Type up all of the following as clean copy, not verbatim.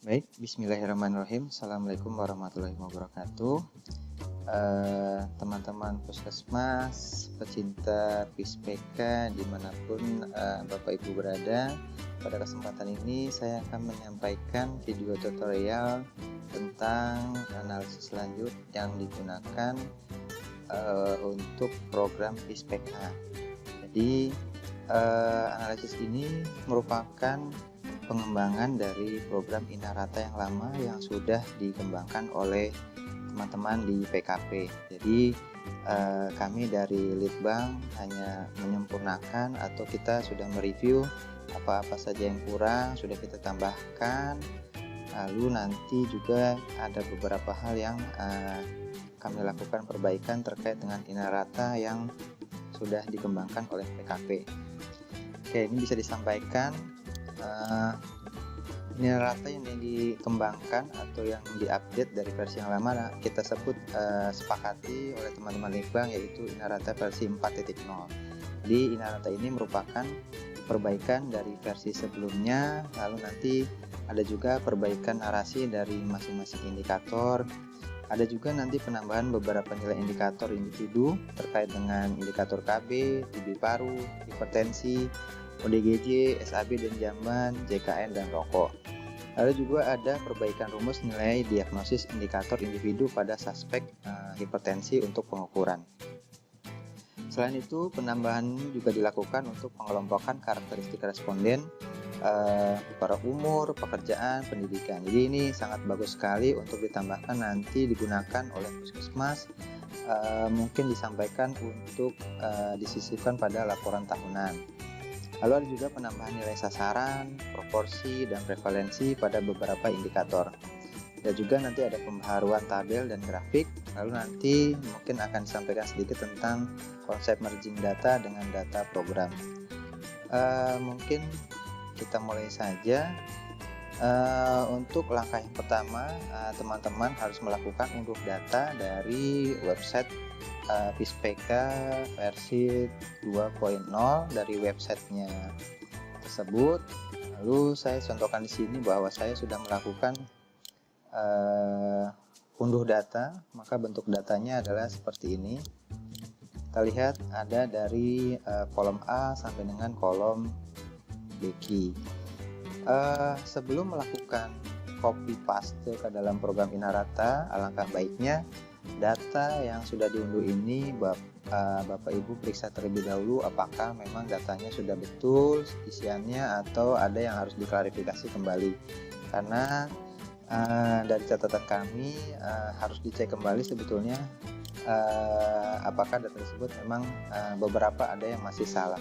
Baik, bismillahirrahmanirrahim. Assalamualaikum warahmatullahi wabarakatuh. Teman-teman puskesmas, pecinta PISPK dimanapun Bapak Ibu berada, pada kesempatan ini saya akan menyampaikan video tutorial tentang analisis lanjut yang digunakan untuk program PISPK. Jadi analisis ini merupakan pengembangan dari program Inarata yang lama yang sudah dikembangkan oleh teman-teman di PKP. Jadi kami dari Litbang hanya menyempurnakan atau kita sudah mereview apa-apa saja yang kurang sudah kita tambahkan. Lalu nanti juga ada beberapa hal yang kami lakukan perbaikan terkait dengan Inarata yang sudah dikembangkan oleh PKP. Oke, ini bisa disampaikan. Inarata yang dikembangkan atau yang diupdate dari versi yang lama kita sebut sepakati oleh teman-teman Litbang, yaitu Inarata versi 4.0. Jadi Inarata ini merupakan perbaikan dari versi sebelumnya, lalu nanti ada juga perbaikan narasi dari masing-masing indikator. Ada juga nanti penambahan beberapa nilai indikator individu terkait dengan indikator KB, TB paru, hipertensi, ODGJ, SAB dan jamban, JKN dan rokok. Lalu juga ada perbaikan rumus nilai diagnosis indikator individu pada suspek hipertensi untuk pengukuran. Selain itu, penambahan juga dilakukan untuk pengelompokan karakteristik responden pada umur, pekerjaan, pendidikan. Jadi ini sangat bagus sekali untuk ditambahkan nanti digunakan oleh puskesmas. Mungkin disampaikan untuk disisipkan pada laporan tahunan. Lalu ada juga penambahan nilai sasaran, proporsi, dan prevalensi pada beberapa indikator. Dan juga nanti ada pembaharuan tabel dan grafik. Lalu nanti mungkin akan disampaikan sedikit tentang konsep merging data dengan data program. Mungkin kita mulai saja. Untuk langkah yang pertama, teman-teman harus melakukan unduh data dari website PISPK versi 2.0 dari websitenya tersebut. Lalu saya contohkan di sini bahwa saya sudah melakukan unduh data, maka bentuk datanya adalah seperti ini. Kita lihat ada dari kolom A sampai dengan kolom BQ. Sebelum melakukan copy paste ke dalam program Inarata, alangkah baiknya data yang sudah diunduh ini Bapak Ibu periksa terlebih dahulu apakah memang datanya sudah betul isiannya atau ada yang harus diklarifikasi kembali, karena dari catatan kami harus dicek kembali sebetulnya apakah data tersebut memang beberapa ada yang masih salah.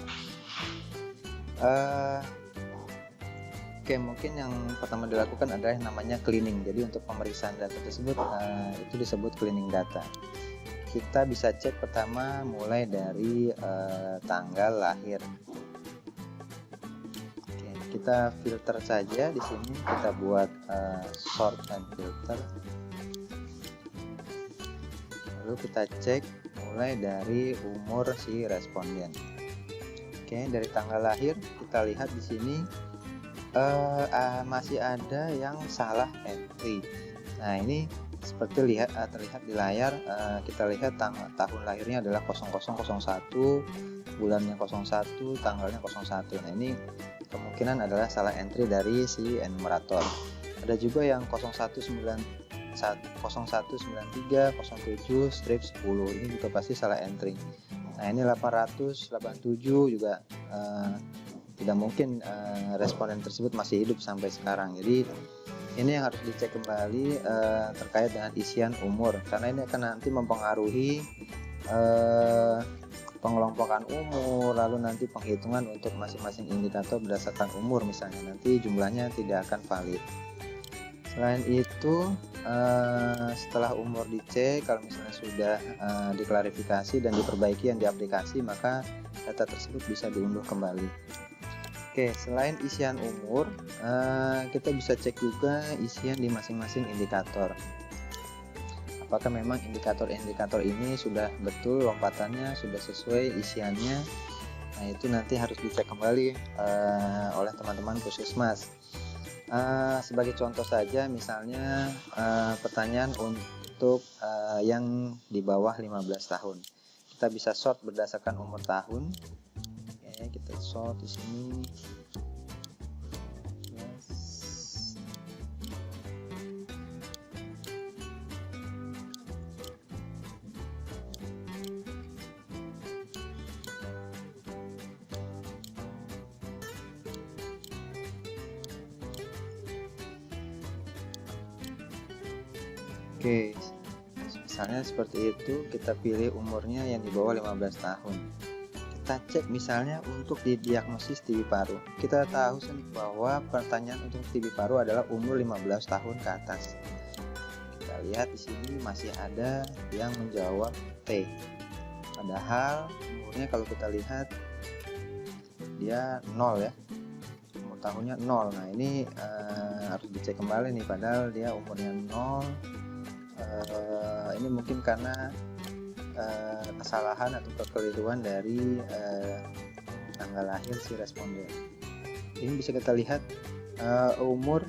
Oke, mungkin yang pertama dilakukan adalah yang namanya cleaning. Jadi untuk pemeriksaan data tersebut itu disebut cleaning data. Kita bisa cek pertama mulai dari tanggal lahir. Oke, kita filter saja di sini. Kita buat sort and filter. Lalu kita cek mulai dari umur si responden. Oke, dari tanggal lahir kita lihat di sini. Masih ada yang salah entry. Nah, ini seperti terlihat di layar. Kita lihat tahun lahirnya adalah 0001, bulannya 01, tanggalnya 01. Nah, ini kemungkinan adalah salah entry dari si enumerator. Ada juga yang 0193, 07 strip 10. Ini juga pasti salah entry. Nah, ini 887 juga tidak mungkin responden tersebut masih hidup sampai sekarang. Jadi ini yang harus dicek kembali terkait dengan isian umur, karena ini akan nanti mempengaruhi pengelompokan umur, lalu nanti penghitungan untuk masing-masing indikator berdasarkan umur misalnya, nanti jumlahnya tidak akan valid. Selain itu, setelah umur dicek, kalau misalnya sudah diklarifikasi dan diperbaiki yang di aplikasi, maka data tersebut bisa diunduh kembali. Oke, selain isian umur, kita bisa cek juga isian di masing-masing indikator. Apakah memang indikator-indikator ini sudah betul lompatannya, sudah sesuai isiannya. Nah, itu nanti harus dicek kembali oleh teman-teman puskesmas. Sebagai contoh saja, misalnya pertanyaan untuk yang di bawah 15 tahun. Kita bisa sort berdasarkan umur tahun. Oke, kita sort di sini. Oke, misalnya seperti itu, kita pilih umurnya yang di bawah 15 tahun. Kita cek misalnya untuk didiagnosis TB paru. Kita tahu sendiri bahwa pertanyaan untuk TB paru adalah umur 15 tahun ke atas. Kita lihat di sini masih ada yang menjawab T. Padahal umurnya kalau kita lihat dia 0 ya. Umur tahunnya 0. Nah, ini harus dicek kembali nih, padahal dia umurnya 0. Ini mungkin karena kesalahan atau kekeliruan dari tanggal lahir si responden. Ini bisa kita lihat umur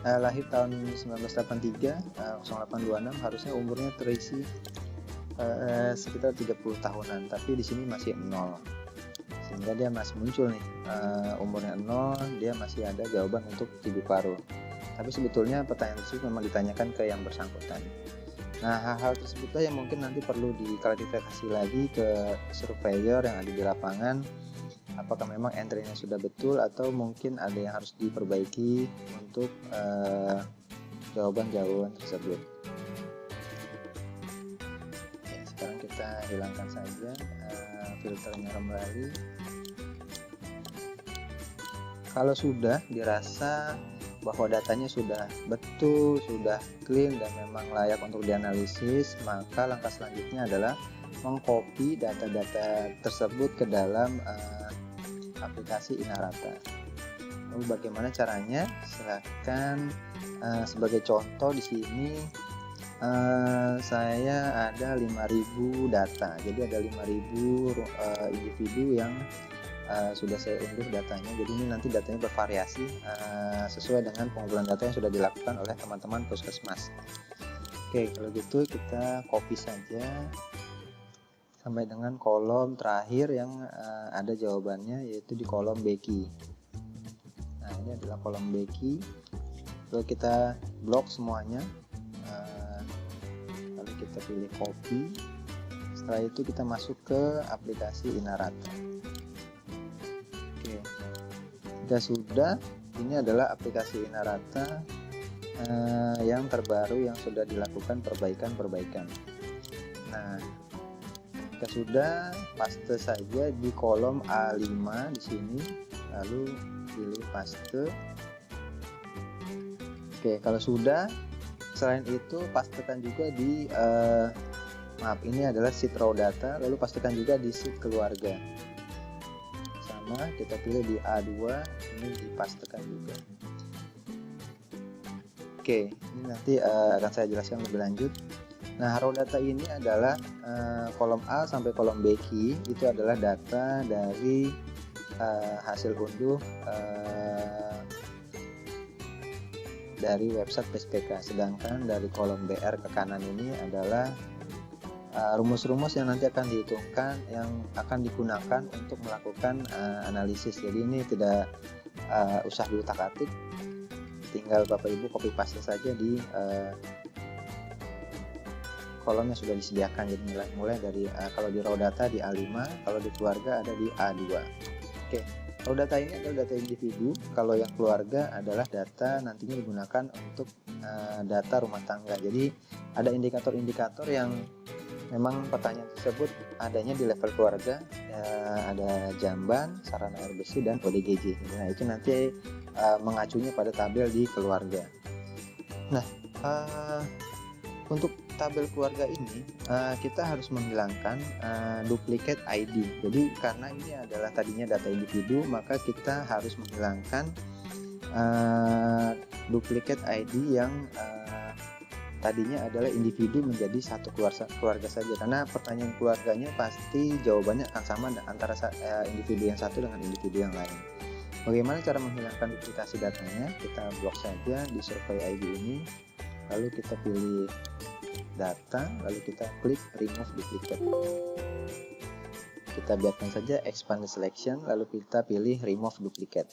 lahir tahun 1983 0826, harusnya umurnya terisi sekitar 30 tahunan, tapi di sini masih 0, sehingga dia masih muncul nih umurnya 0, dia masih ada jawaban untuk TB paru. Tapi sebetulnya pertanyaan tersebut memang ditanyakan ke yang bersangkutan. Nah, hal-hal tersebutlah yang mungkin nanti perlu diklarifikasi lagi ke surveyor yang ada di lapangan. Apakah memang entry-nya sudah betul atau mungkin ada yang harus diperbaiki untuk jawaban-jawaban tersebut. Oke, sekarang kita hilangkan saja filternya kembali. Kalau sudah dirasa bahwa datanya sudah betul, sudah clean dan memang layak untuk dianalisis, maka langkah selanjutnya adalah mengcopy data-data tersebut ke dalam aplikasi Inarata. Lalu bagaimana caranya? Silahkan sebagai contoh di sini saya ada 5.000 data. Jadi ada 5.000 individu yang sudah saya unduh datanya. Jadi ini nanti datanya bervariasi sesuai dengan pengumpulan data yang sudah dilakukan oleh teman-teman puskesmas. Oke, kalau gitu kita copy saja sampai dengan kolom terakhir yang ada jawabannya, yaitu di kolom beki. Nah, ini adalah kolom beki. Lalu kita blok semuanya, lalu kita pilih copy. Setelah itu kita masuk ke aplikasi Inarata. Jika sudah, ini adalah aplikasi Inarata yang terbaru yang sudah dilakukan perbaikan-perbaikan. Nah, jika sudah, paste saja di kolom A5 di sini, lalu pilih paste. Oke, kalau sudah, selain itu pastekan juga di ini adalah sheet raw data, lalu pastikan juga di sheet keluarga. Kita pilih di A2, ini dipastekan juga. Oke, ini nanti akan saya jelaskan lebih lanjut. Nah, raw data ini adalah kolom A sampai kolom beki, itu adalah data dari hasil unduh dari website PSPK. Sedangkan dari kolom BR ke kanan ini adalah rumus-rumus yang nanti akan dihitungkan, yang akan digunakan untuk melakukan analisis. Jadi ini tidak usah diutak-atik, tinggal Bapak Ibu copy paste saja di kolom yang sudah disediakan. Jadi mulai dari kalau di raw data di A5, kalau di keluarga ada di A2. Oke, raw data ini adalah data individu, kalau yang keluarga adalah data nantinya digunakan untuk data rumah tangga. Jadi ada indikator-indikator yang memang pertanyaan tersebut adanya di level keluarga, ada jamban, sarana air bersih, dan ODGJ. Nah, itu nanti mengacunya pada tabel di keluarga. Nah, untuk tabel keluarga ini kita harus menghilangkan duplicate ID. Jadi karena ini adalah tadinya data individu, maka kita harus menghilangkan duplicate ID yang tadinya adalah individu menjadi satu keluarga saja, karena pertanyaan keluarganya pasti jawabannya akan sama antara individu yang satu dengan individu yang lain. Bagaimana cara menghilangkan duplikasi datanya? Kita blok saja di survey ID ini, lalu kita pilih data, lalu kita klik remove duplicate. Kita biarkan saja expand the selection, lalu kita pilih remove duplicate.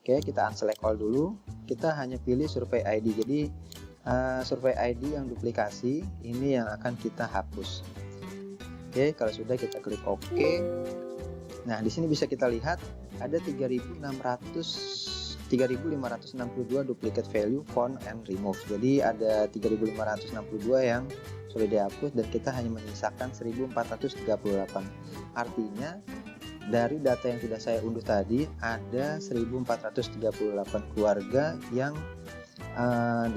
Oke, kita unselect all dulu. Kita hanya pilih survey ID. Jadi survey ID yang duplikasi ini yang akan kita hapus. Oke, kalau sudah kita klik OK. Nah, di sini bisa kita lihat ada 3.562 duplicate value found and remove. Jadi ada 3.562 yang sudah dihapus dan kita hanya menyisakan 1.438. Artinya dari data yang sudah saya unduh tadi ada 1.438 keluarga yang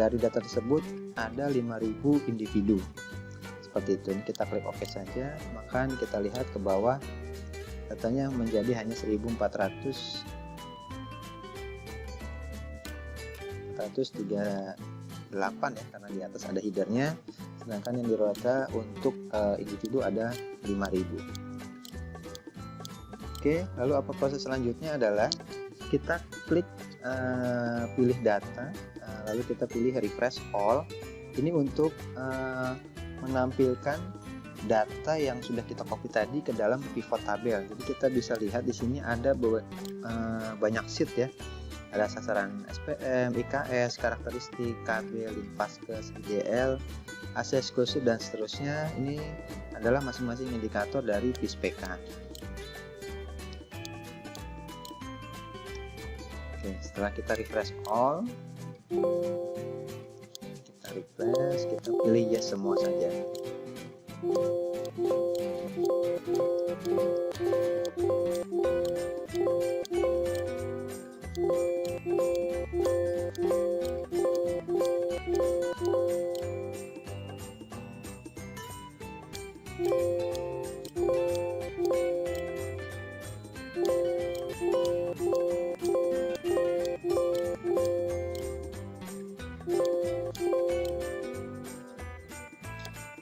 dari data tersebut ada 5.000 individu. Seperti itu. Ini kita klik OK saja, maka kita lihat ke bawah datanya menjadi hanya 1.438 ya, karena di atas ada headernya, sedangkan yang di row data untuk individu ada 5.000. Oke, lalu apa proses selanjutnya adalah kita klik pilih data, lalu kita pilih refresh all. Ini untuk menampilkan data yang sudah kita copy tadi ke dalam pivot tabel. Jadi kita bisa lihat di sini ada banyak sheet ya. Ada sasaran SPM, IKS, karakteristik, KB, Limpaskes, IDL, akses khusus dan seterusnya. Ini adalah masing-masing indikator dari PISPK. Oke, setelah kita refresh all, kita pilih yes semua saja.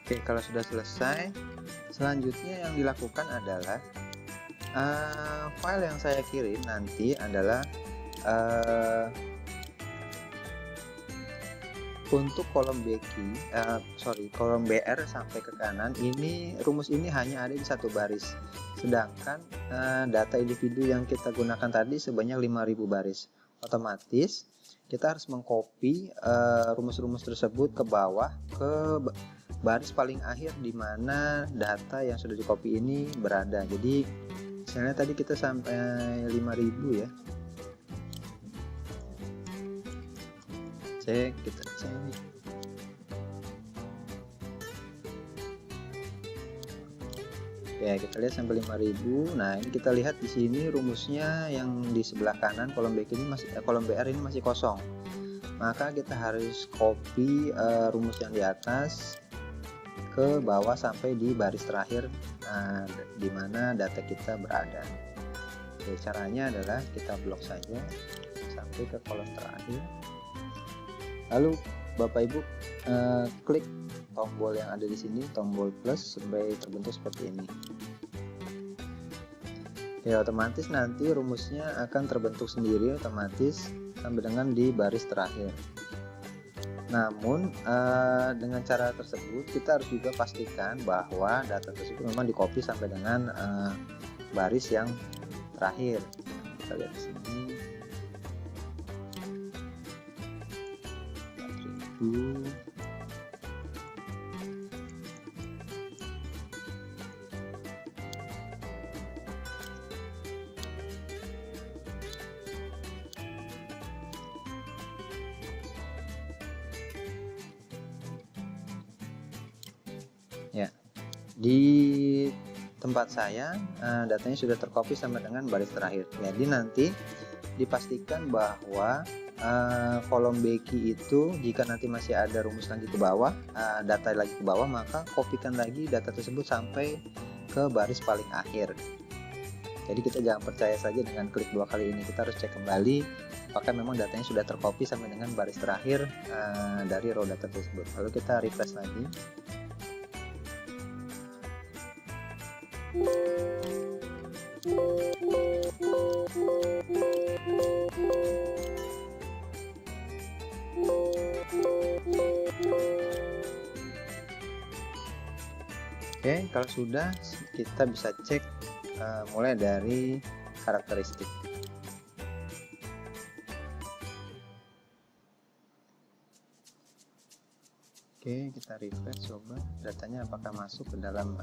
Oke, kalau sudah selesai, selanjutnya yang dilakukan adalah file yang saya kirim nanti adalah untuk kolom kolom BR sampai ke kanan. Ini rumus ini hanya ada di satu baris, sedangkan data individu yang kita gunakan tadi sebanyak 5.000 baris. Otomatis kita harus mengcopy rumus-rumus tersebut ke bawah ke baris paling akhir di mana data yang sudah di-copy ini berada. Jadi misalnya tadi kita sampai 5.000 ya. Kita cek. Ya, kita lihat sampai 5.000. Nah, ini kita lihat di sini rumusnya yang di sebelah kanan kolom BR ini masih kosong. Maka kita harus copy rumus yang di atas ke bawah sampai di baris terakhir di mana data kita berada. Oke, caranya adalah kita blok saja sampai ke kolom terakhir. Lalu Bapak Ibu klik tombol yang ada di sini, tombol plus sampai terbentuk seperti ini. Ya, otomatis nanti rumusnya akan terbentuk sendiri otomatis sampai dengan di baris terakhir. Namun dengan cara tersebut kita harus juga pastikan bahwa data tersebut memang di-copy sampai dengan baris yang terakhir. Kita lihat di sini. 4.000. Ya, di tempat saya datanya sudah tercopy sampai dengan baris terakhir. Jadi nanti dipastikan bahwa kolom BQ itu jika nanti masih ada rumus lagi ke bawah, data lagi ke bawah, maka kopikan lagi data tersebut sampai ke baris paling akhir. Jadi kita jangan percaya saja dengan klik 2 kali ini, kita harus cek kembali apakah memang datanya sudah tercopy sampai dengan baris terakhir dari row data tersebut. Lalu kita refresh lagi. Oke, kalau sudah kita bisa cek mulai dari karakteristik. Oke, kita refresh coba datanya apakah masuk ke dalam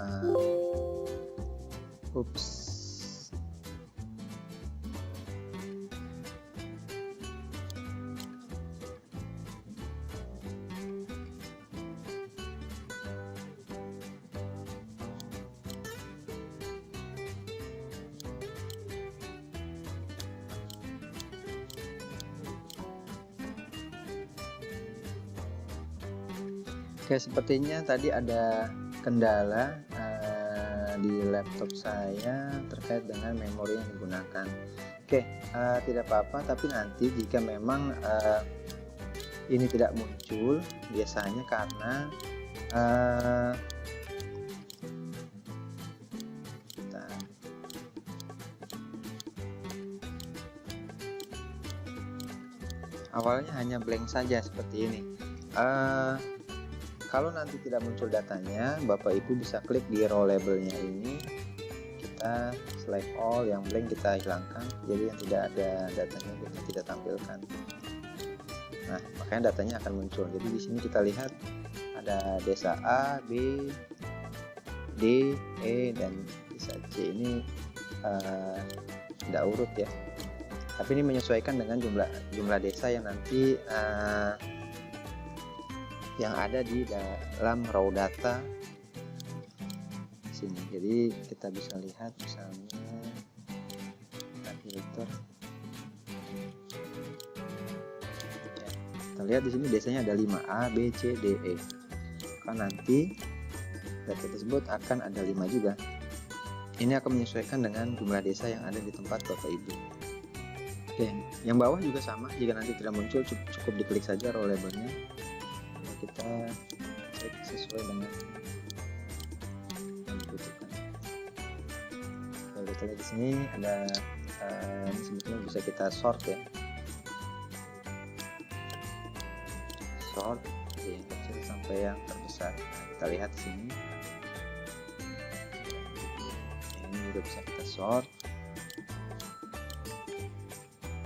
Oke, sepertinya tadi ada kendala di laptop saya terkait dengan memori yang digunakan. Oke, tidak apa-apa, tapi nanti jika memang ini tidak muncul, biasanya karena awalnya hanya blank saja seperti ini. Kalau nanti tidak muncul datanya, Bapak Ibu bisa klik di row labelnya ini, kita select all, yang blank kita hilangkan, jadi yang tidak ada datanya kita tidak tampilkan. Nah, makanya datanya akan muncul. Jadi di sini kita lihat ada desa A, B, D, E, dan desa C. Ini tidak urut ya. Tapi ini menyesuaikan dengan jumlah desa yang nanti yang ada di dalam raw data di sini. Jadi kita bisa lihat misalnya kita filter. Ya, kita lihat di sini desanya ada 5 A, B, C, D, E. Maka nanti data tersebut akan ada 5 juga. Ini akan menyesuaikan dengan jumlah desa yang ada di tempat Bapak Ibu. Oke, yang bawah juga sama. Jika nanti tidak muncul, cukup diklik saja row labelnya. Kita cek sesuai dengan yang dibutuhkan. Kalau kita lihat di sini ada ini sebetulnya bisa kita sort ya, sort dari yang kecil sampai yang terbesar. Nah, kita lihat di sini ini juga bisa kita sort.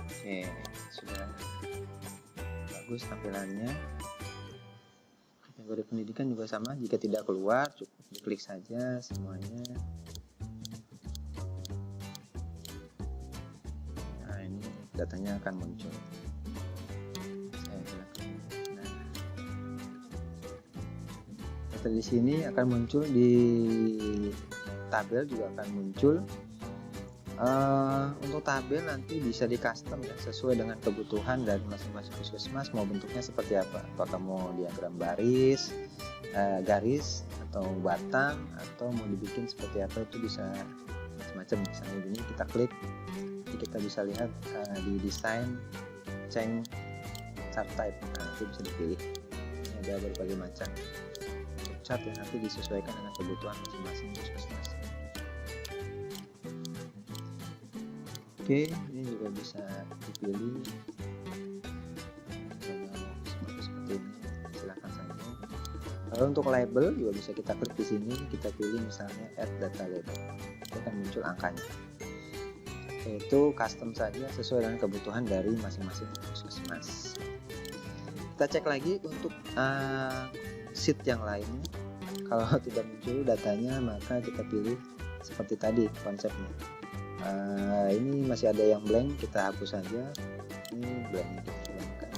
Oke, sudah bagus tampilannya. Kategori pendidikan juga sama, jika tidak keluar cukup diklik saja semuanya. Nah, ini datanya akan muncul. Saya silakan. Nah, data di sini akan muncul, di tabel juga akan muncul. Untuk tabel nanti bisa di custom ya, sesuai dengan kebutuhan dari masing-masing puskesmas, mau bentuknya seperti apa, apakah mau diagram baris, garis, atau batang, atau mau dibikin seperti apa, itu bisa macam-macam. Misalnya ini kita klik, jadi kita bisa lihat di desain change chart type. Nah, itu bisa dipilih. Ini ada berbagai macam untuk chart yang nanti disesuaikan dengan kebutuhan masing-masing puskesmas. Oke, ini juga bisa dipilih. Seperti ini, silakan saja. Lalu untuk label juga bisa kita klik di sini, kita pilih misalnya add data label. Itu akan muncul angkanya. Itu custom saja sesuai dengan kebutuhan dari masing-masing puskesmas. Kita cek lagi untuk sheet yang lainnya. Kalau tidak muncul datanya, maka kita pilih seperti tadi konsepnya. Ini masih ada yang blank, kita hapus saja. Ini blank, kita hilangkan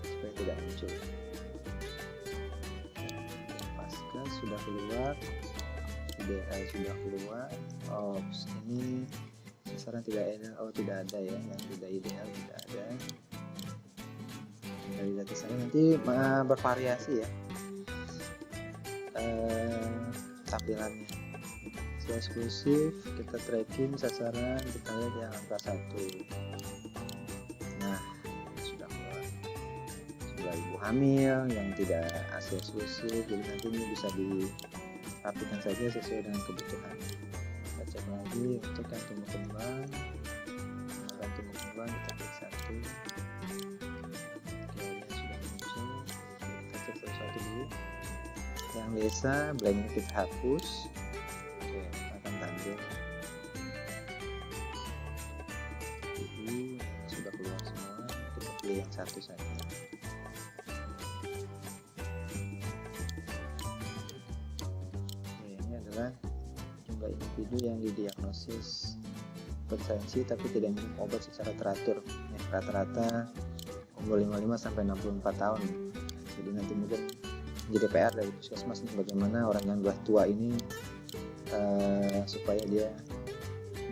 supaya tidak muncul. Pasca sudah keluar, ideal sudah keluar. Ini sasaran tidak ideal, tidak ada ya, yang tidak ideal tidak ada. Dari data saya nanti bervariasi ya tampilannya. Eksklusif, kita tracking sasaran, kita lihat yang angka 1. Nah, sudah keluar. Sudah ibu hamil yang tidak ASI eksklusif, jadi nanti ini bisa dirapikan saja sesuai dengan kebutuhan. Kita cek lagi untuk yang tumbuh kembang, dulu. Yang desa blank ini kita hapus. Oke, akan tampil. Ini sudah keluar semua. Kita pilih yang satu saja. Oke, ini adalah jumlah individu yang didiagnosis hipertensi tapi tidak minum obat secara teratur. Rata-rata umur 55 sampai 64 tahun. Jadi nanti mungkin jadi PR dari puskesmas nih, bagaimana orang yang sudah tua ini supaya dia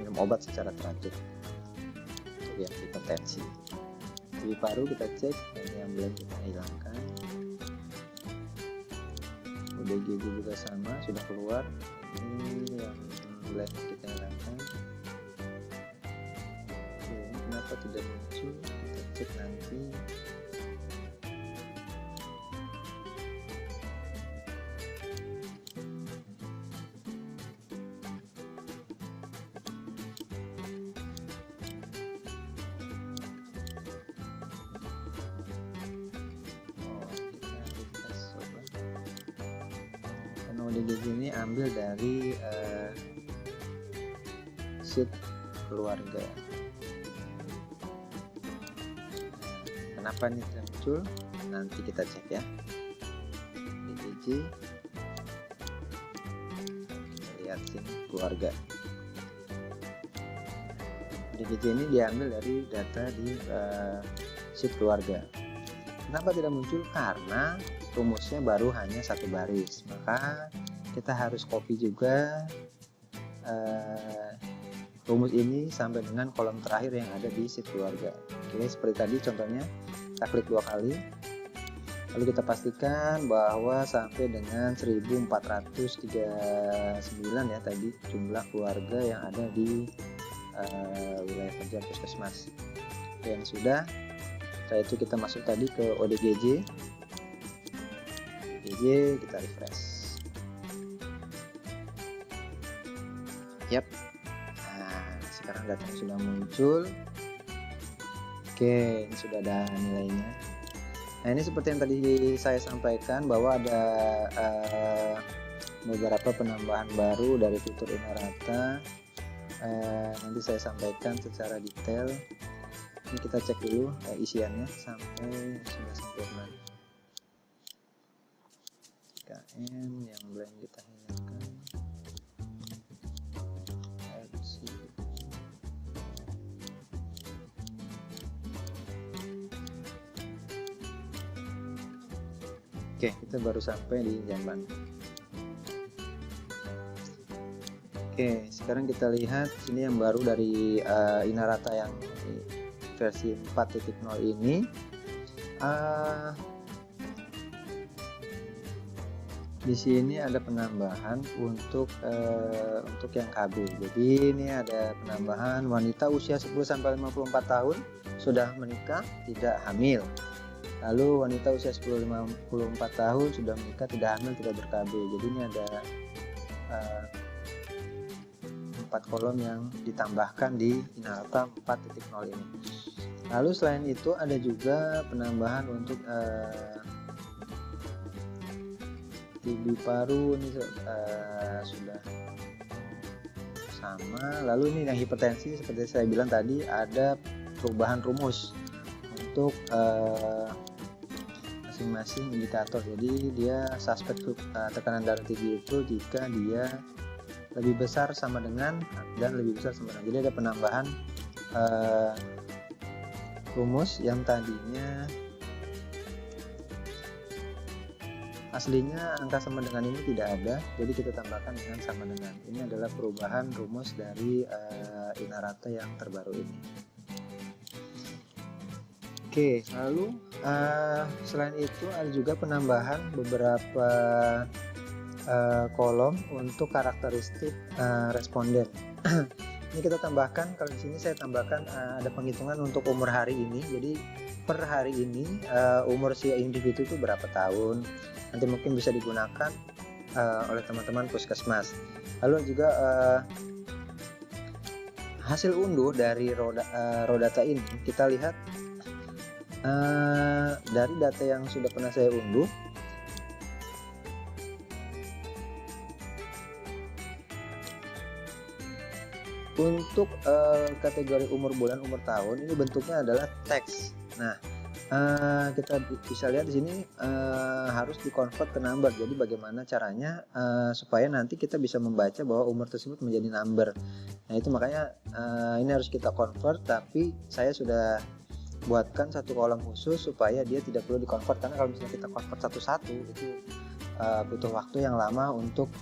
minum obat secara teratur untuk yang hipertensi. Di paru kita cek, ini yang belum kita hilangkan. UDGJ juga sama, sudah keluar. Ini yang belum kita hilangkan. Ini kenapa tidak muncul? Kita cek nanti. ODGJ ini ambil dari sheet keluarga. Kenapa ini muncul? Nanti kita cek ya. ODGJ, kita lihat sini keluarga. ODGJ ini diambil dari data di sheet keluarga. Kenapa tidak muncul? Karena rumusnya baru hanya satu baris, maka kita harus copy juga rumus ini sampai dengan kolom terakhir yang ada di sheet keluarga. Oke, seperti tadi contohnya, kita klik 2 kali, lalu kita pastikan bahwa sampai dengan 1439 ya tadi jumlah keluarga yang ada di wilayah kerja puskesmas. Oke, yang sudah. Setelah itu kita masuk tadi ke ODGJ. Kita refresh. Yap. Nah, sekarang datanya sudah muncul. Oke, ini sudah ada nilainya. Nah, ini seperti yang tadi saya sampaikan bahwa ada beberapa penambahan baru dari fitur Inarata. Nanti saya sampaikan secara detail. Ini kita cek dulu isiannya sampai sudah sempurna. KM yang belum kita hilangkan. Oke, kita baru sampai di Jamban. Oke, sekarang kita lihat sini yang baru dari Inarata yang versi 4.0 ini. Di sini ada penambahan untuk yang KB. Jadi ini ada penambahan wanita usia 10 sampai 54 tahun sudah menikah tidak hamil. Lalu wanita usia 10-54 tahun sudah menikah tidak hamil tidak ber-KB. Jadi ini ada 4 kolom yang ditambahkan di Inarata 4.0 ini. Lalu selain itu ada juga penambahan untuk TB paru ini sudah sama. Lalu ini yang hipertensi seperti saya bilang tadi ada perubahan rumus untuk masing-masing indikator. Jadi dia suspek tekanan darah tinggi itu jika dia lebih besar sama dengan dan lebih besar sama dengan. Jadi ada penambahan rumus yang tadinya aslinya angka sama dengan ini tidak ada, jadi kita tambahkan dengan sama dengan. Ini adalah perubahan rumus dari Inarata yang terbaru ini. Oke, lalu selain itu ada juga penambahan beberapa kolom untuk karakteristik responden. Ini kita tambahkan, kalau di sini saya tambahkan ada penghitungan untuk umur hari ini. Jadi per hari ini umur si individu itu berapa tahun. Nanti mungkin bisa digunakan oleh teman-teman puskesmas. Lalu juga hasil unduh dari Rodata ini kita lihat dari data yang sudah pernah saya unduh. Untuk kategori umur bulan, umur tahun ini bentuknya adalah teks. Nah, kita bisa lihat di sini harus dikonvert ke number. Jadi bagaimana caranya supaya nanti kita bisa membaca bahwa umur tersebut menjadi number. Nah, itu makanya ini harus kita convert, tapi saya sudah buatkan satu kolom khusus supaya dia tidak perlu dikonvert, karena kalau misalnya kita convert satu-satu itu butuh waktu yang lama untuk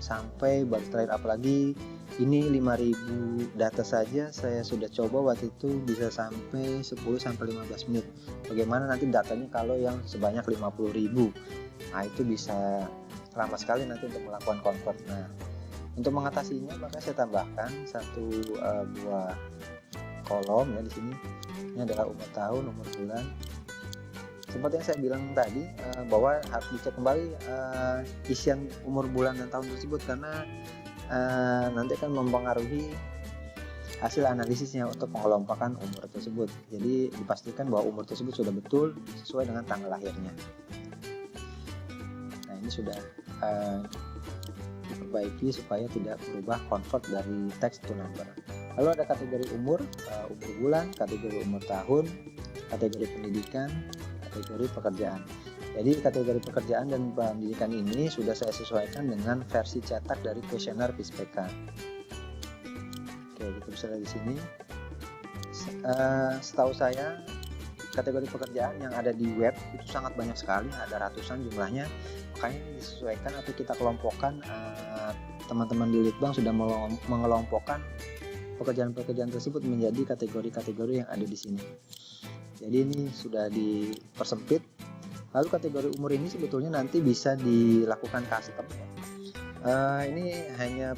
sampai baru terakhir. Apalagi ini 5000 data saja saya sudah coba waktu itu bisa sampai 10-15 menit. Bagaimana nanti datanya kalau yang sebanyak 50.000? Nah, itu bisa lama sekali nanti untuk melakukan convert. Nah, untuk mengatasinya maka saya tambahkan satu buah kolom ya di sini. Ini adalah umur tahun, umur bulan. Seperti yang saya bilang tadi bahwa harus dicek kembali isian umur bulan dan tahun tersebut, karena nanti akan mempengaruhi hasil analisisnya untuk pengelompokan umur tersebut. Jadi dipastikan bahwa umur tersebut sudah betul sesuai dengan tanggal lahirnya. Nah, ini sudah diperbaiki supaya tidak berubah convert dari teks to number. Lalu ada kategori umur bulan, kategori umur tahun, kategori pendidikan, kategori pekerjaan. Jadi kategori pekerjaan dan pendidikan ini sudah saya sesuaikan dengan versi cetak dari kuesioner PISPK. Oke, kita bisa lihat di sini. Setahu saya kategori pekerjaan yang ada di web itu sangat banyak sekali, ada ratusan jumlahnya. Makanya ini disesuaikan atau kita kelompokkan. Teman-teman di Litbang sudah mengelompokkan pekerjaan-pekerjaan tersebut menjadi kategori-kategori yang ada di sini. Jadi ini sudah dipersempit. Lalu kategori umur ini sebetulnya nanti bisa dilakukan custom ya. Ini hanya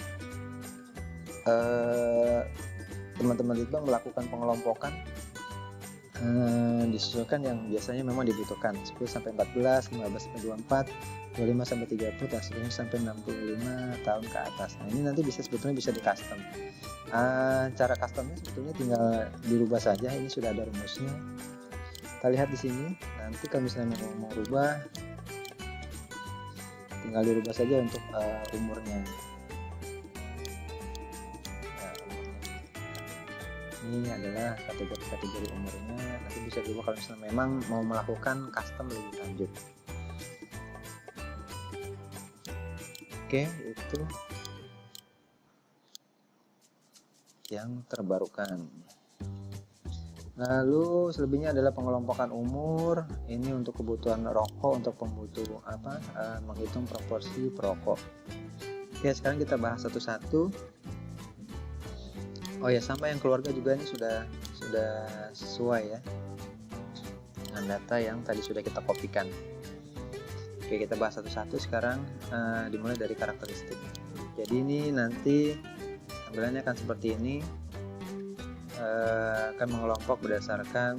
teman-teman Litbang melakukan pengelompokan disesuaikan yang biasanya memang dibutuhkan 10-14, 15-24, 25-30 dan seterusnya sampai 65 tahun ke atas. Nah, ini nanti sebetulnya bisa di custom. Cara customnya sebetulnya tinggal dirubah saja. Ini sudah ada rumusnya. Kita lihat di sini. Nanti kalau misalnya mau rubah, tinggal dirubah saja untuk umurnya. Ini adalah kategori-kategori umurnya. Nanti bisa dirubah kalau misalnya memang mau melakukan custom lebih lanjut. Oke, itu yang terbarukan. Lalu selebihnya adalah pengelompokan umur. Ini untuk kebutuhan rokok, untuk pembutuh menghitung proporsi perokok. Oke, sekarang kita bahas satu-satu. Oh ya, sampai yang keluarga juga ini sudah sesuai ya dengan data yang tadi sudah kita kopikan. Oke, kita bahas satu-satu sekarang. Dimulai dari karakteristik. Jadi ini nanti tampilannya akan seperti ini. Akan mengelompok berdasarkan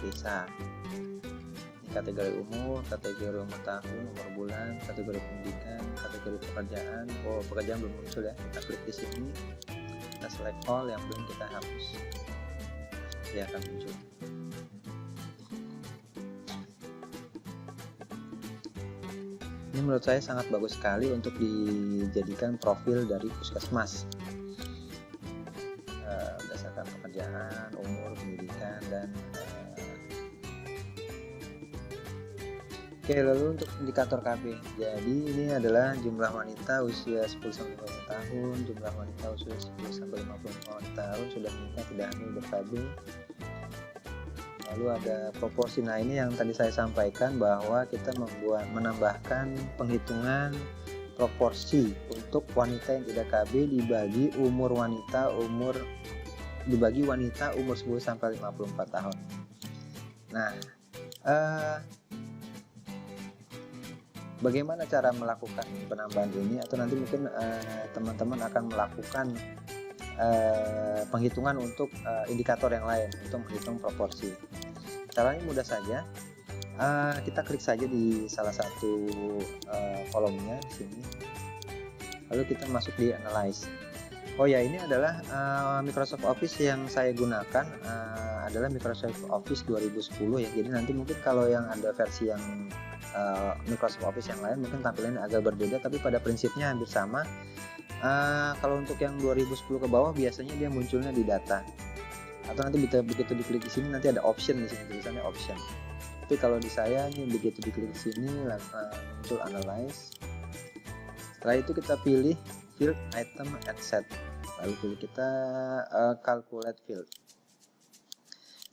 desa. Ini kategori umur, kategori umur tahun, umur bulan, kategori pendidikan, kategori pekerjaan. Oh, pekerjaan belum muncul ya. Kita klik di sini. Kita select all, yang belum kita hapus. Dia akan muncul. Ini menurut saya sangat bagus sekali untuk dijadikan profil dari puskesmas. Berdasarkan pekerjaan, umur, pendidikan, dan Oke, lalu untuk indikator KB. Jadi ini adalah jumlah wanita usia 10-20 tahun, jumlah wanita usia 10-50 tahun sudah menikah tidak hamil ber-KB. Lalu ada proporsi. Nah, ini yang tadi saya sampaikan bahwa kita menambahkan penghitungan proporsi untuk wanita yang tidak KB dibagi wanita umur 10-54 tahun. Nah, bagaimana cara melakukan penambahan ini, atau nanti mungkin teman-teman akan melakukan penghitungan untuk indikator yang lain untuk menghitung proporsi. Caranya mudah saja. Kita klik saja di salah satu kolomnya di sini. Lalu kita masuk di Analyze. Oh ya, ini adalah Microsoft Office yang saya gunakan adalah Microsoft Office 2010 ya. Jadi nanti mungkin kalau yang ada versi yang Microsoft Office yang lain mungkin tampilannya agak berbeda, tapi pada prinsipnya hampir sama. Kalau untuk yang 2010 ke bawah biasanya dia munculnya di data, atau nanti begitu diklik di sini nanti ada option, di sini tulisannya option. Tapi kalau di saya ini begitu diklik di sini muncul analyze. Setelah itu kita pilih field item and set, lalu pilih kita calculate field.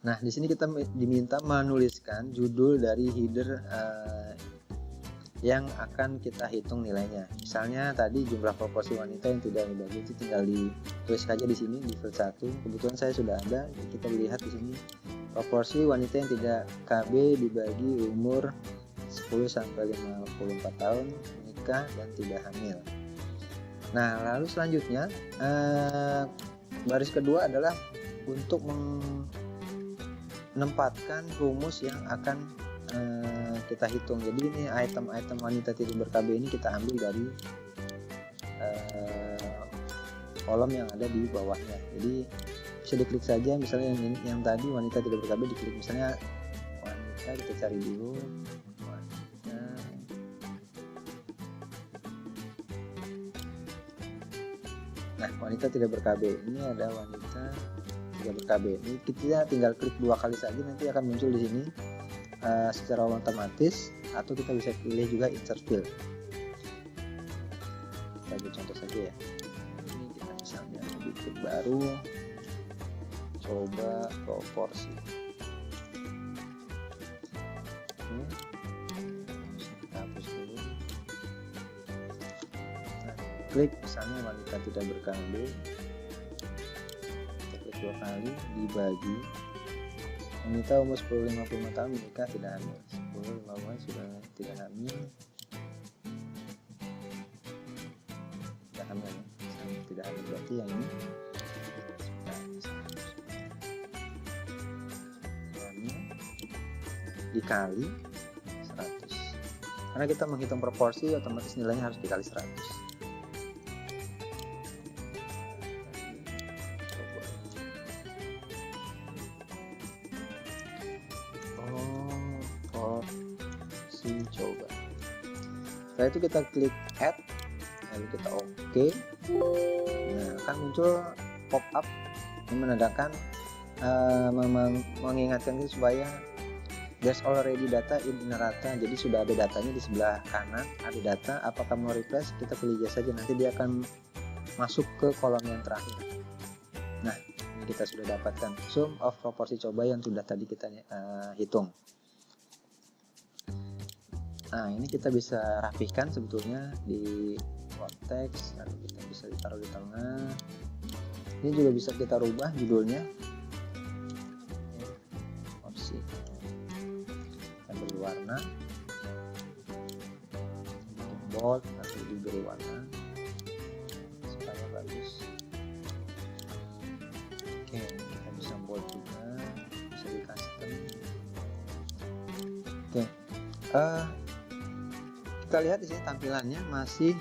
Nah, di sini kita diminta menuliskan judul dari header yang akan kita hitung nilainya. Misalnya tadi jumlah proporsi wanita yang tidak dibagi itu tinggal ditulis saja di sini di field 1. Kebetulan saya sudah ada. Kita lihat di sini proporsi wanita yang tidak KB dibagi umur 10 sampai 54 tahun, menikah dan tidak hamil. Nah, lalu selanjutnya baris kedua adalah untuk menempatkan rumus yang akan kita hitung. Jadi ini item-item wanita tidak ber-KB ini kita ambil dari kolom yang ada di bawahnya. Jadi bisa diklik saja, misalnya yang tadi wanita tidak ber-KB diklik, misalnya wanita, kita cari dulu wanita. Nah, wanita tidak ber-KB ini ada wanita tidak ber-KB. Ini kita tinggal klik 2 kali saja, nanti akan muncul di sini secara otomatis, atau kita bisa pilih juga insert field. Kita ambil contoh saja ya. Ini kita misalnya bikin baru, coba proporsi. Ini kita hapus dulu. Nah, klik misalnya wanita tidak ber-KB, kita klik 2 kali, dibagi wanita umur 10-55 tahun, menikah tidak hamil. 10-55 sudah tidak hamil, tidak hamil ya, tidak hamil berarti yang ini hamil dikali 100. Karena kita menghitung proporsi, otomatis nilainya harus dikali 100. Coba. Setelah itu kita klik add, lalu kita OK. Nah, akan muncul pop up yang menandakan mengingatkan kita supaya there's already data in Inarata. Jadi sudah ada datanya di sebelah kanan, ada data. Apakah mau refresh? Kita pilih yes saja, nanti dia akan masuk ke kolom yang terakhir. Nah, ini kita sudah dapatkan sum of proporsi coba yang sudah tadi kita hitung. Nah, ini kita bisa rapikan sebetulnya di konteks, lalu kita bisa ditaruh di tengah. Ini juga bisa kita rubah judulnya. Opsi kita beri warna, bold, nanti diberi warna supaya bagus. Oke, kita bisa bold juga, bisa di custom. Oke, kita lihat di sini tampilannya masih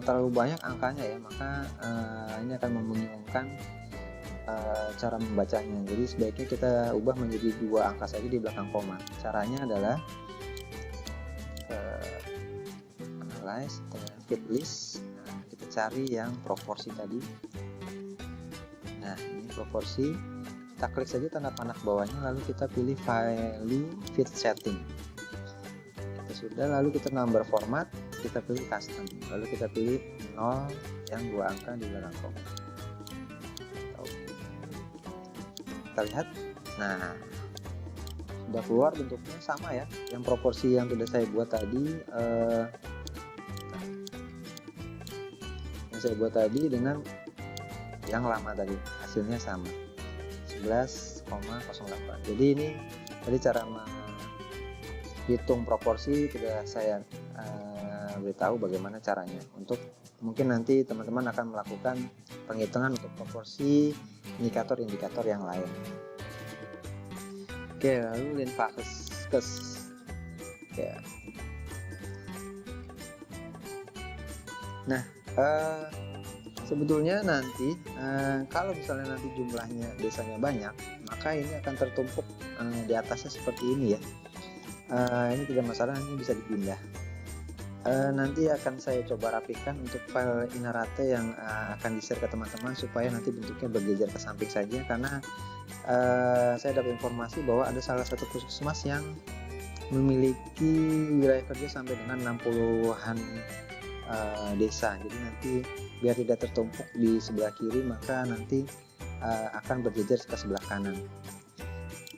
terlalu banyak angkanya ya, maka ini akan membingungkan cara membacanya. Jadi sebaiknya kita ubah menjadi 2 angka saja di belakang koma. Caranya adalah analyze dengan fit list. Nah, kita cari yang proporsi tadi. Nah, ini proporsi. Kita klik saja tanda panah bawahnya, lalu kita pilih value fit setting. Sudah, lalu kita number format, kita pilih custom, lalu kita pilih 0 yang 2 angka di belakang koma. Kita lihat, nah sudah keluar bentuknya sama ya, yang proporsi yang sudah saya buat tadi, yang saya buat tadi dengan yang lama tadi, hasilnya sama 11,08. Jadi ini tadi cara hitung proporsi tidak saya beritahu bagaimana caranya. Untuk mungkin nanti teman-teman akan melakukan penghitungan untuk proporsi indikator-indikator yang lain. Oke, lalu Linvaskes. Ya. Nah, sebetulnya nanti kalau misalnya nanti jumlahnya desanya banyak, maka ini akan tertumpuk di atasnya seperti ini ya. Ini tidak masalah, ini bisa dipindah. Nanti akan saya coba rapikan untuk file Inarate yang akan di-share ke teman-teman supaya nanti bentuknya berjejer ke samping saja, karena saya dapat informasi bahwa ada salah satu puskesmas yang memiliki wilayah kerja sampai dengan 60-an desa. Jadi nanti biar tidak tertumpuk di sebelah kiri, maka nanti akan berjejer ke sebelah kanan.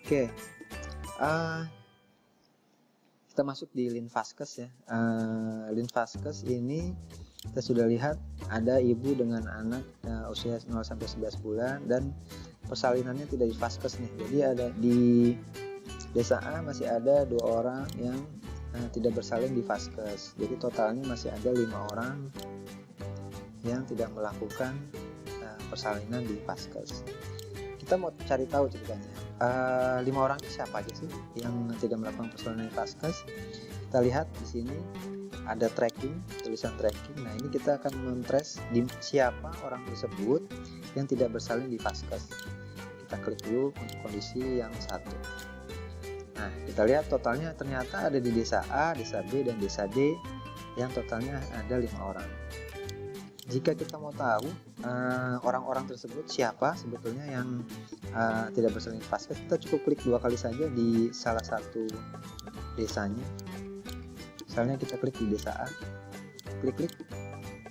Oke, kita masuk di Linvaskes ya. Linvaskes ini kita sudah lihat ada ibu dengan anak usia 0 sampai 11 bulan dan persalinannya tidak di vaskes nih. Jadi ada di desa A masih ada 2 orang yang tidak bersalin di vaskes. Jadi totalnya masih ada 5 orang yang tidak melakukan persalinan di vaskes. Kita mau cari tahu ceritanya. 5 orang ini siapa aja sih yang tidak melakukan persalinan di vaskes? Kita lihat di sini ada tracking, tulisan tracking. Nah, ini kita akan mempress di siapa orang tersebut yang tidak bersalin di vaskes. Kita klik dulu untuk kondisi yang satu. Nah, kita lihat totalnya ternyata ada di desa A, desa B, dan desa D yang totalnya ada 5 orang. Jika kita mau tahu orang-orang tersebut siapa sebetulnya yang tidak bersalin di vaskes, kita cukup klik 2 kali saja di salah satu desanya. Misalnya kita klik di desa A, klik,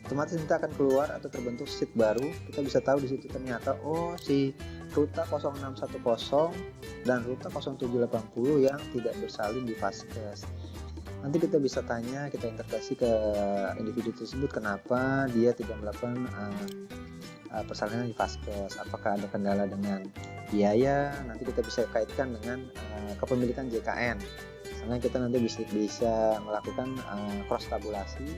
otomatis kita akan keluar atau terbentuk sheet baru. Kita bisa tahu di situ ternyata si ruta 0610 dan ruta 0780 yang tidak bersalin di vaskes. Nanti kita bisa tanya, kita interogasi ke individu tersebut kenapa dia tidak melakukan persalinan di vaskes. Apakah ada kendala dengan biaya? Nanti kita bisa kaitkan dengan kepemilikan JKN. Misalnya kita nanti bisa melakukan cross tabulasi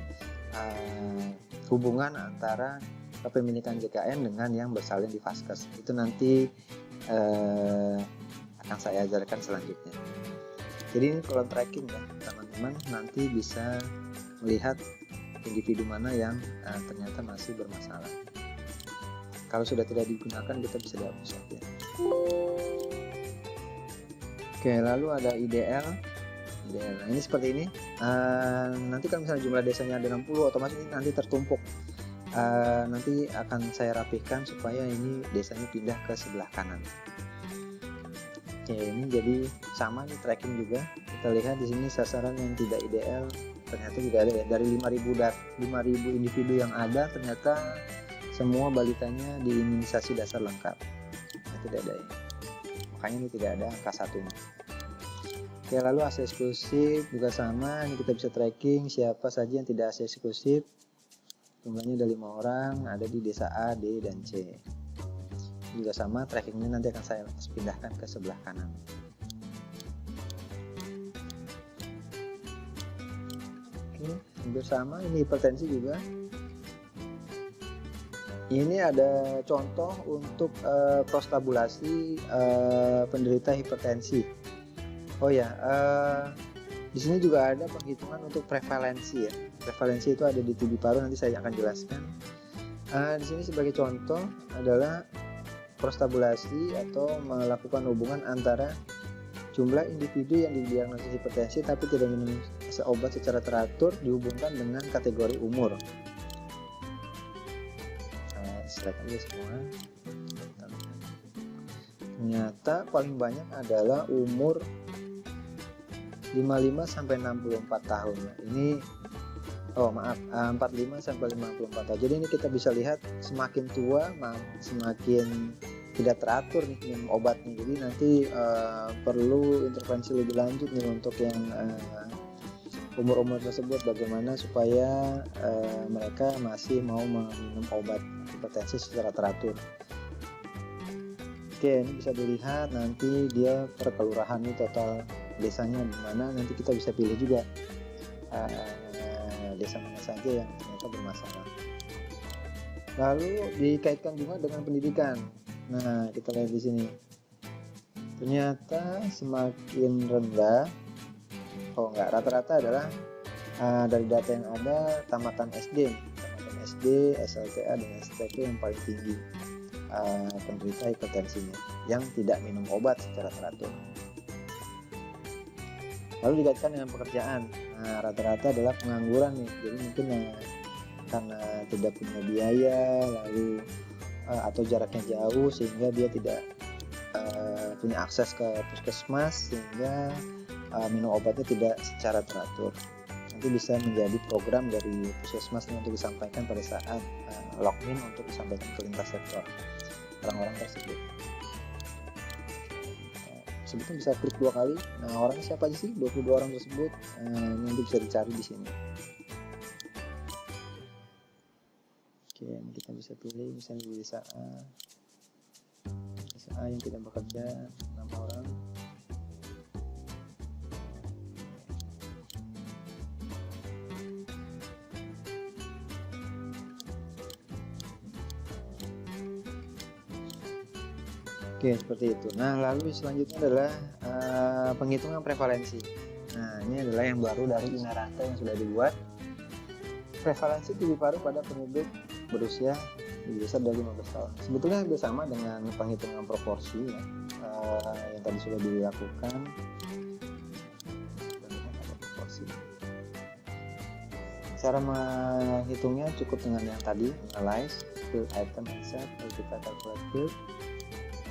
hubungan antara kepemilikan JKN dengan yang bersalin di vaskes. Itu nanti akan saya ajarkan selanjutnya. Jadi ini kolom tracking ya teman-teman, nanti bisa melihat individu mana yang ternyata masih bermasalah. Kalau sudah tidak digunakan kita bisa dihapus saja. Oke, lalu ada IDL. Nah, ini seperti ini. Nanti kalau misalnya jumlah desanya ada 60, otomatis ini nanti tertumpuk. Nanti akan saya rapihkan supaya ini desanya pindah ke sebelah kanan. Oke, ini jadi sama nih tracking juga. Kita lihat di sini sasaran yang tidak ideal ternyata tidak ada ya. Dari 5.000 individu yang ada ternyata semua balitanya diimunisasi dasar lengkap. Nah, tidak ada ya. Makanya ini tidak ada angka satunya. Oke, lalu AC eksklusif juga sama. Ini kita bisa tracking siapa saja yang tidak AC eksklusif. Jumlahnya ada 5 orang, ada di desa A, D, dan C. Ini juga sama, trackingnya nanti akan saya pindahkan ke sebelah kanan. Oke, hampir sama. Ini hipertensi juga. Ini ada contoh untuk prostabulasi penderita hipertensi. Oh ya, di sini juga ada penghitungan untuk prevalensi ya. Prevalensi itu ada di tubuh paru, nanti saya akan jelaskan. Di sini sebagai contoh adalah prostabulasi atau melakukan hubungan antara jumlah individu yang didiagnosis hipertensi tapi tidak minum obat secara teratur dihubungkan dengan kategori umur. Select aja semua. Ternyata paling banyak adalah umur 55 sampai 64 tahun ya. Ini 45 sampai 54 tahun. Jadi ini kita bisa lihat semakin tua semakin tidak teratur nih minum obatnya. Jadi nanti perlu intervensi lebih lanjut nih untuk yang umur-umur tersebut, bagaimana supaya mereka masih mau minum obat hipertensi secara teratur. Oke, ini bisa dilihat nanti dia per kelurahan ini total desanya di mana, nanti kita bisa pilih juga desa mana saja yang ternyata bermasalah. Lalu dikaitkan juga dengan pendidikan. Nah, kita lihat di sini. Ternyata semakin rendah, rata-rata adalah dari data yang ada tamatan SD, SLTA dan STP yang paling tinggi penderita hipertensinya yang tidak minum obat secara teratur. Lalu dikaitkan dengan pekerjaan. Nah, rata-rata adalah pengangguran nih. Jadi mungkin karena tidak punya biaya, lalu atau jaraknya jauh sehingga dia tidak punya akses ke puskesmas, sehingga minum obatnya tidak secara teratur. Nanti bisa menjadi program dari puskesmas untuk disampaikan pada saat login untuk disampaikan ke lintas sektor orang-orang tersebut. Sebetulnya bisa klik 2 kali. Nah, orangnya siapa aja sih? 22 orang tersebut. Ini nanti bisa dicari di sini. Oke, ini kita bisa pilih misalnya di desa A yang tidak bekerja 6 orang. Oke, seperti itu. Nah, lalu selanjutnya adalah penghitungan prevalensi. Nah, ini adalah yang baru dari Inarata yang sudah dibuat. Prevalensi TB paru pada penduduk berusia lebih besar dari 15 tahun. Sebetulnya hampir sama dengan penghitungan proporsi ya, yang tadi sudah dilakukan. Cara menghitungnya cukup dengan yang tadi, analyze, fill item insert, lalu kita calculate field.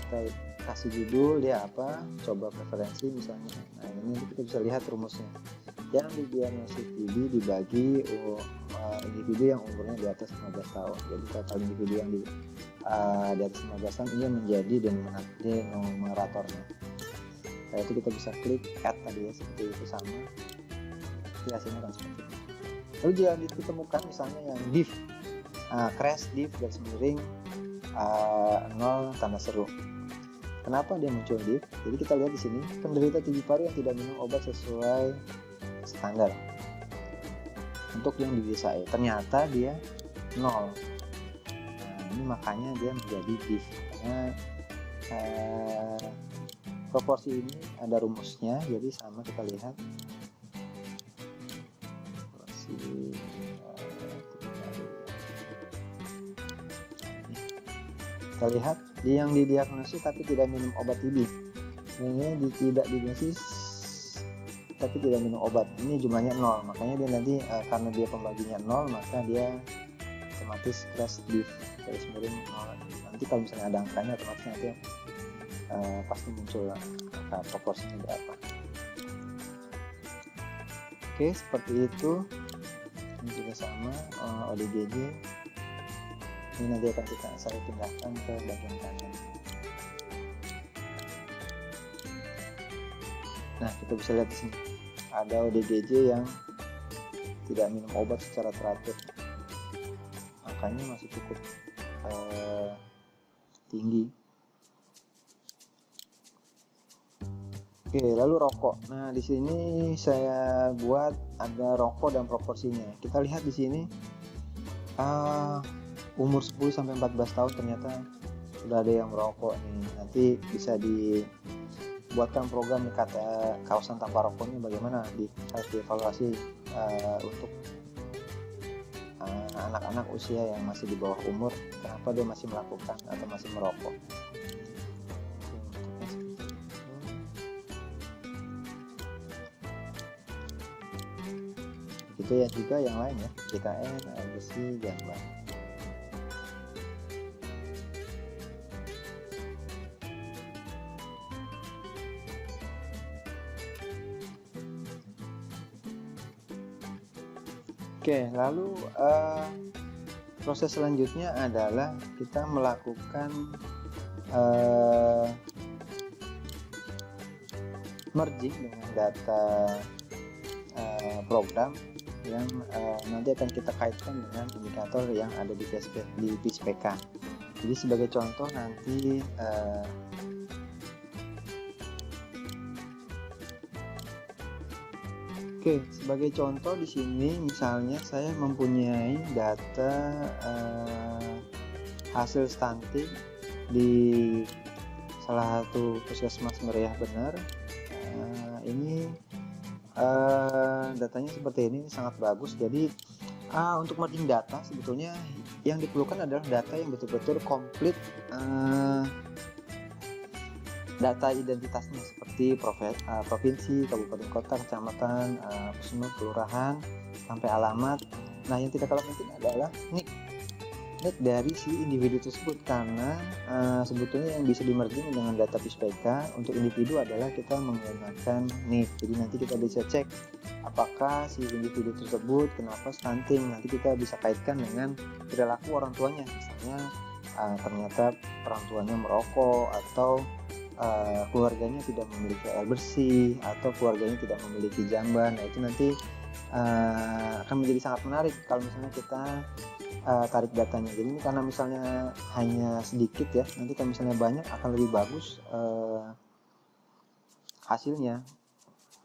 Kita kasih judul dia apa, coba preferensi misalnya. Nah, ini kita bisa lihat rumusnya. Yang didiagnosis TB dibagi individu yang umurnya di atas 15 tahun. Jadi total individu yang di atas 15 tahun ini menjadi numeratornya. Nah, itu kita bisa klik add tadi ya, seperti itu sama. Nanti hasilnya akan seperti itu. Lalu jika ditemukan misalnya yang div, crash div garis miring 0 tanda seru. Kenapa dia muncul div? Jadi kita lihat di sini penderita TB paru yang tidak minum obat sesuai standar. Untuk yang di desa E ternyata dia 0. Nah, ini makanya dia menjadi div. Karena proporsi ini ada rumusnya, jadi sama kita lihat. Kita lihat yang didiagnosis tapi tidak minum obat TB. Ini tidak didiagnosis tapi tidak minum obat. Ini jumlahnya 0. Makanya dia nanti karena dia pembaginya 0, maka dia otomatis crash div garis miring 0. Nanti kalau misalnya ada angkanya otomatis nanti pasti muncul angka proporsinya berapa. Oke, seperti itu. Ini juga sama ODGJ. Ini nanti akan saya pindahkan ke bagian kanan. Nah, kita bisa lihat di sini ada ODGJ yang tidak minum obat secara teratur. Angkanya masih cukup tinggi. Oke, lalu rokok. Nah, di sini saya buat ada rokok dan proporsinya. Kita lihat di sini umur 10 sampai 14 tahun ternyata sudah ada yang merokok nih. Nanti bisa dibuatkan program nih kata kawasan tanpa rokoknya bagaimana harus dievaluasi untuk anak-anak usia yang masih di bawah umur, kenapa dia masih melakukan atau masih merokok. Itu ya juga yang lain ya, JKN, air bersih, jamban. Oke, lalu proses selanjutnya adalah kita melakukan merging dengan data program yang nanti akan kita kaitkan dengan indikator yang ada di PISPK. Jadi sebagai contoh nanti Oke, sebagai contoh di sini misalnya saya mempunyai data hasil stunting di salah satu puskesmas Meriah Bener. Ini datanya seperti ini, sangat bagus. Jadi untuk merging data sebetulnya yang diperlukan adalah data yang betul-betul komplit data identitasnya seperti provinsi, kabupaten kota, kecamatan, puskesmas, kelurahan, sampai alamat. Nah, yang tidak kalah penting adalah nik dari si individu tersebut, karena sebetulnya yang bisa di-merging dengan data PISPK untuk individu adalah kita menggunakan nik. Jadi nanti kita bisa cek apakah si individu tersebut kenapa stunting. Nanti kita bisa kaitkan dengan perilaku orang tuanya, misalnya ternyata orang tuanya merokok, atau keluarganya tidak memiliki air bersih, atau keluarganya tidak memiliki jamban. Nah, itu nanti akan menjadi sangat menarik kalau misalnya kita tarik datanya. Jadi ini karena misalnya hanya sedikit ya, nanti kalau misalnya banyak akan lebih bagus hasilnya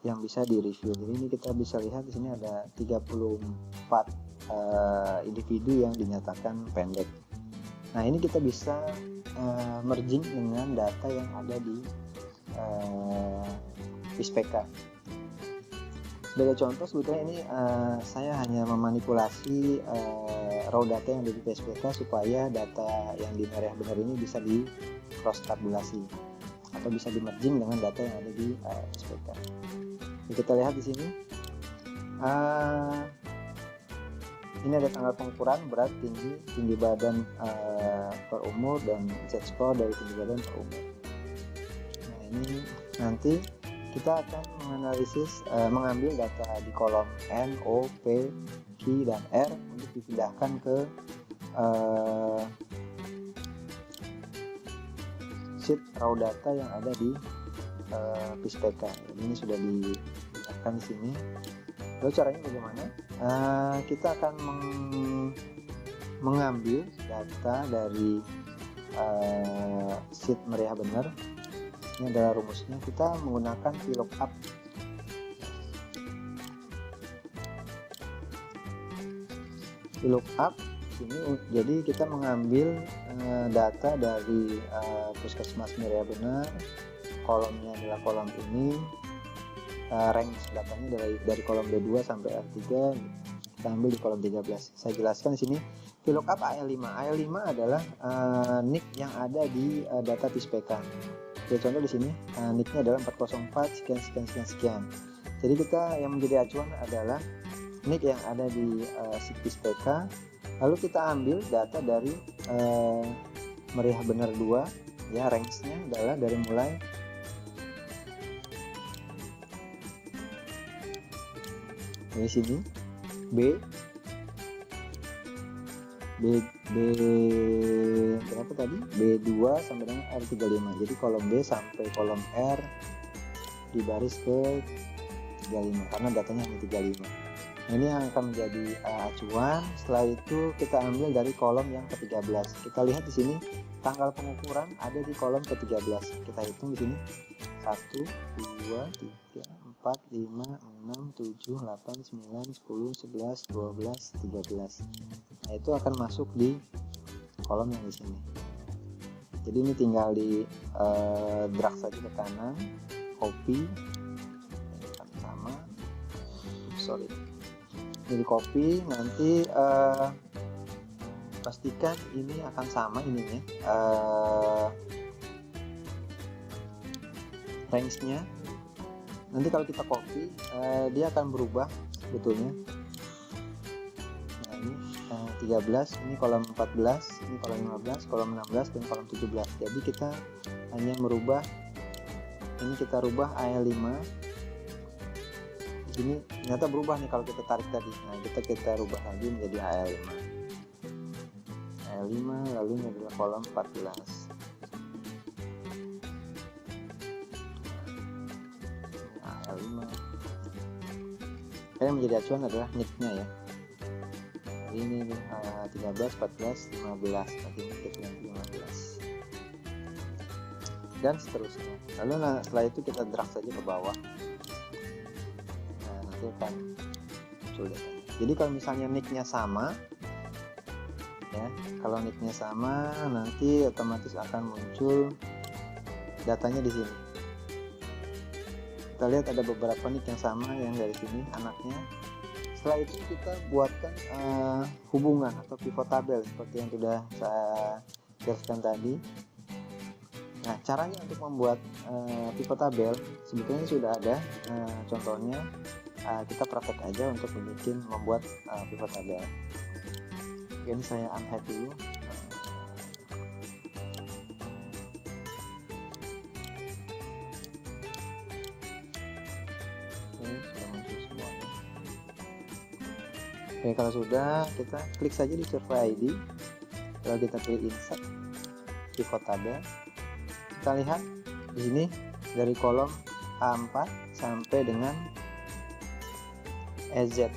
yang bisa direview. Jadi ini kita bisa lihat di sini ada 34 individu yang dinyatakan pendek. Nah, ini kita bisa merging dengan data yang ada di PISPK. Sebagai contoh, sebetulnya ini saya hanya memanipulasi raw data yang ada di PISPK supaya data yang di merah benar ini bisa di cross tabulasi atau bisa di merging dengan data yang ada di PISPK. Jadi kita lihat di sini, ini ada tanggal pengukuran berat, tinggi badan per umur, dan Z-score dari tinggi badan per umur. Nah, ini nanti kita akan mengambil data di kolom N, O, P, Q, dan R untuk dipindahkan ke sheet raw data yang ada di PISPK. Ini sudah dipindahkan di sini. Lalu caranya bagaimana? Kita akan mengambil data dari sheet meriah benar. Ini adalah rumusnya. Kita menggunakan VLOOKUP. VLOOKUP ini, jadi kita mengambil data dari puskesmas meriah benar. Kolomnya adalah kolom ini. Range datanya dari kolom B2 sampai R3. Kita ambil di kolom 13. Saya jelaskan di sini. VLOOKUP AL5. AL5 adalah NIC yang ada di data PISPK. Jadi contoh di sini NIC-nya adalah 404 sekian. Jadi kita yang menjadi acuan adalah NIC yang ada di sheet PISPK. Lalu kita ambil data dari meriah benar 2, ya, range-nya adalah dari mulai dari sini berapa tadi? B2 sampai dengan R35. Jadi kolom B sampai kolom R di baris ke 35 karena datanya hanya 35. Nah, ini yang akan menjadi acuan. Setelah itu kita ambil dari kolom yang ke-13. Kita lihat di sini tanggal pengukuran ada di kolom ke-13. Kita hitung di sini 1 2 3 4 5 6 7 8 9 10 11 12 13. Nah, itu akan masuk di kolom yang di sini. Jadi ini tinggal di drag saja ke kanan, copy, sama, jadi copy. Nanti pastikan ini akan sama ininya, range-nya. Nanti kalau kita copy, dia akan berubah sebetulnya. Nah, ini 13, ini kolom 14, ini kolom 15, kolom 16, dan kolom 17. Jadi kita hanya merubah, ini kita rubah AL5. Di sini ternyata berubah nih kalau kita tarik tadi. Nah, kita rubah lagi menjadi AL5. AL5, lalu ini adalah kolom 14. Yang menjadi acuan adalah NIC-nya ya. Ini 13, 14, 15, nanti NIC yang 15 dan seterusnya. Lalu setelah itu kita drag saja ke bawah. Nah, nanti akan muncul datanya. Jadi kalau misalnya NIC-nya sama ya, kalau NIC-nya sama nanti otomatis akan muncul datanya di sini. Kita lihat ada beberapa NIC yang sama yang dari sini anaknya. Setelah itu kita buatkan hubungan atau pivot tabel seperti yang sudah saya jelaskan tadi. Nah, caranya untuk membuat pivot tabel sebetulnya sudah ada contohnya. Kita praktek aja untuk membuat pivot tabel. Ini saya unhide dulu. Sudah muncul semuanya. Oke, kalau sudah, kita klik saja di survey ID. Lalu kita pilih insert pivot tabel. Kita lihat di sini dari kolom A4 sampai dengan EZ.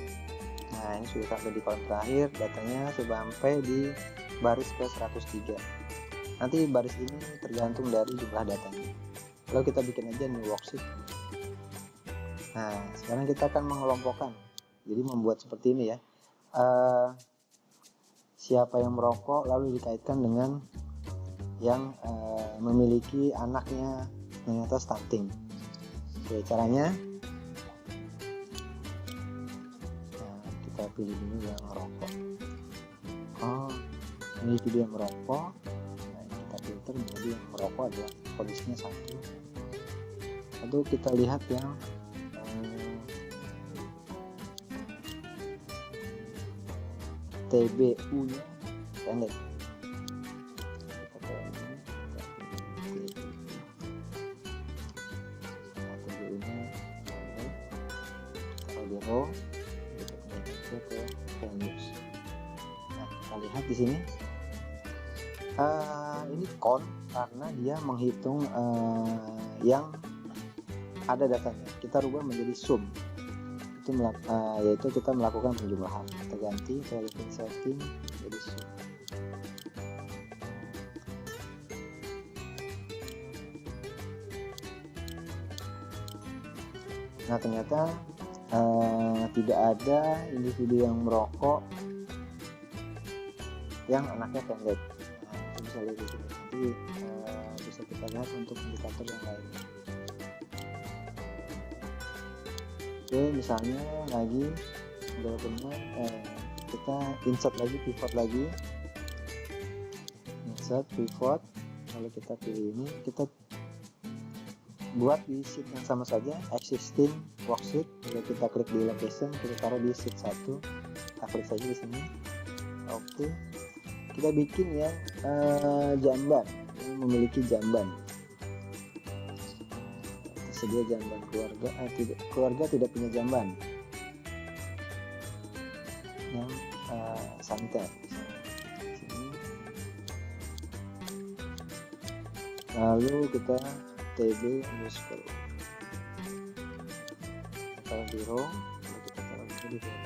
Nah, ini sudah sampai di kolom terakhir, datanya sampai di baris ke 103. Nanti baris ini tergantung dari jumlah datanya. Lalu kita bikin aja new worksheet. Nah, sekarang kita akan mengelompokkan. Jadi membuat seperti ini ya. Siapa yang merokok lalu dikaitkan dengan yang memiliki anaknya ternyata stunting. Oke, caranya kita pilih dulu yang merokok. Oh, ini video yang merokok. Nah, kita filter menjadi yang merokok adalah kondisinya 1. Lalu kita lihat yang TBU nya pendek. Nah, kita lihat di sini ini count karena dia menghitung yang ada datanya. Kita rubah menjadi sum, itu yaitu kita melakukan penjumlahan. Kita ganti value setting jadi sum. Nah, ternyata tidak ada individu yang merokok yang anaknya pendek. Nah, itu bisa lihat di sini. Nanti bisa kita lihat untuk indikator yang lainnya. Oke, misalnya lagi kita insert lagi, pivot lagi, insert pivot, lalu kita pilih ini, kita buat di sheet yang sama saja, existing worksheet. Lalu kita klik di location, kita taruh di sheet 1, kita klik saja di sini. Oke, kita bikin yang jamban, yang memiliki jamban. Tersedia jamban keluarga, keluarga tidak punya jamban yang santer. Sini. Lalu kita TB underscore taruh di row, kita taruh di row.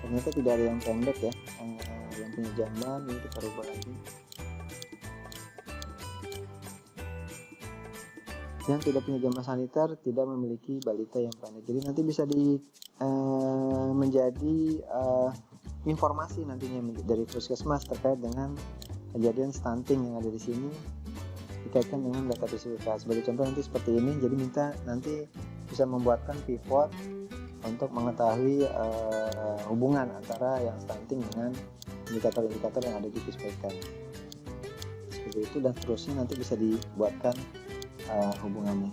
Ternyata tidak ada yang pendek ya, yang punya jamban. Ini kita rubah lagi. Yang tidak punya jamban saniter tidak memiliki balita yang pendek. Jadi nanti bisa menjadi informasi nantinya dari puskesmas terkait dengan kejadian stunting yang ada di sini dikaitkan dengan data PSBK. Sebagai contoh nanti seperti ini. Jadi nanti bisa membuatkan pivot untuk mengetahui hubungan antara yang stunting dengan indikator-indikator yang ada di PSBK. Seperti itu dan seterusnya nanti bisa dibuatkan hubungannya.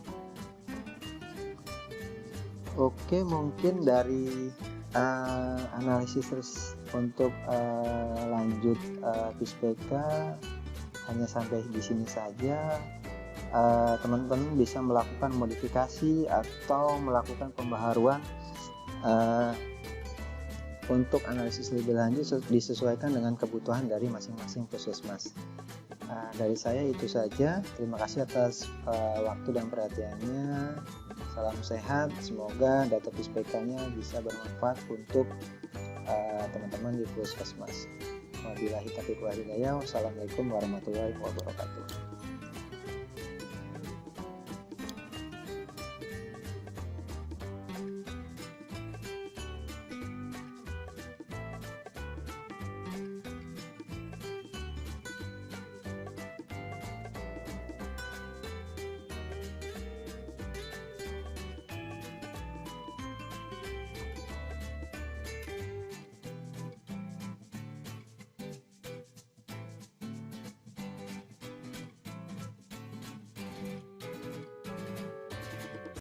Oke, mungkin dari analisis untuk lanjut PSBK hanya sampai di sini saja. Teman-teman bisa melakukan modifikasi atau melakukan pembaharuan untuk analisis lebih lanjut disesuaikan dengan kebutuhan dari masing-masing puskesmas. Dari saya itu saja. Terima kasih atas waktu dan perhatiannya. Salam sehat, semoga data PSBK-nya bisa bermanfaat untuk teman-teman di puskesmas. Wabillahi taufiq wal hidayah. Wassalamualaikum warahmatullahi wabarakatuh.